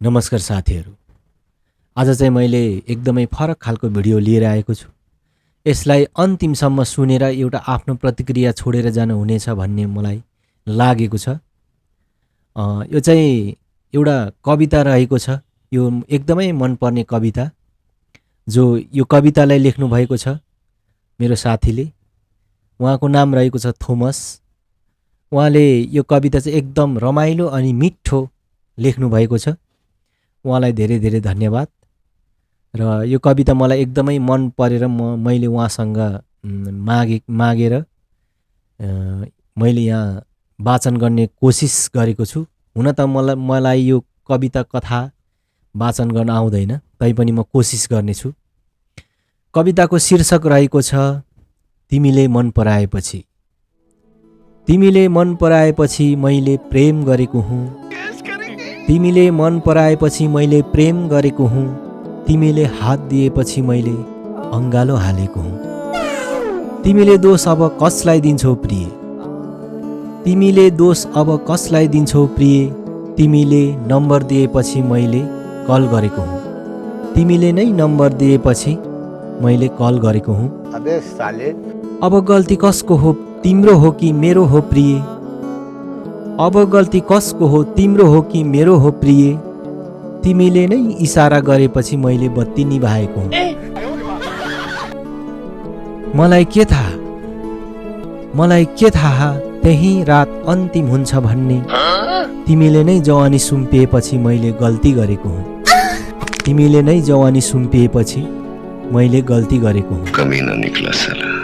नमस्कार साथीहरू। आज चाहिँ मैले एकदमै फरक खालको भिडियो लिएर आएको छु। यसलाई अन्तिमसम्म सुनेर एउटा आफ्नो प्रतिक्रिया छोडेर जानुहुनेछ भन्ने मलाई लागेको छ। यो चाहिँ एउटा कविता रहेको छ। यो एकदमै मनपर्ने कविता, जो यो कवितालाई लेख्नु भएको छ मेरो साथीले। उहाँको नाम रहेको छ थोमस। उहाँले यो कविता चाहिँ एकदम रमाइलो अनि मिठो लेख्नु भएको छ। उहाँलाई धेरै धेरै धन्यवाद। र यो कविता मलाई एकदमै मन परेर मैले उहाँसँग मागेर मैले यहाँ वाचन गर्ने कोसिस गरेको छु। हुन त मलाई यो कविता कथा वाचन गर्न आउँदैन, तैपनि म कोसिस गर्नेछु। कविताको शीर्षक रहेको छ तिमीले मन पराएपछि। तिमीले मन पराएपछि मैले प्रेम गरेको हुँ। तिमीले मन पराएपछि मैले प्रेम गरेको हुँ। तिमीले हात दिएपछि मैले अङ्गालो हालेको हुँ। तिमीले दोष अब कसलाई दिन्छौ प्रिय? तिमीले दोष अब कसलाई दिन्छौ प्रिय? तिमीले नम्बर दिएपछि मैले कल गरेको हुँ। तिमीले नै नम्बर दिएपछि मैले कल गरेको हुँ। अबे साले, अब गल्ती कसको हो, तिम्रो हो कि मेरो हो प्रिय? अब गल्ती कसको हो, तिम्रो हो कि मेरो हो प्रिय? तिमीले नै इसारा गरेपछि मैले बत्ती निभाएको हुँ। मलाई के थाहा त्यही रात अन्तिम हुन्छ भन्ने। तिमीले नै जवानी सुम्पिएपछि मैले गल्ती गरेको हुँ। तिमीले नै जवानी सुम्पिएपछि मैले गल्ती गरेको हुँ। कमीना निकला साला।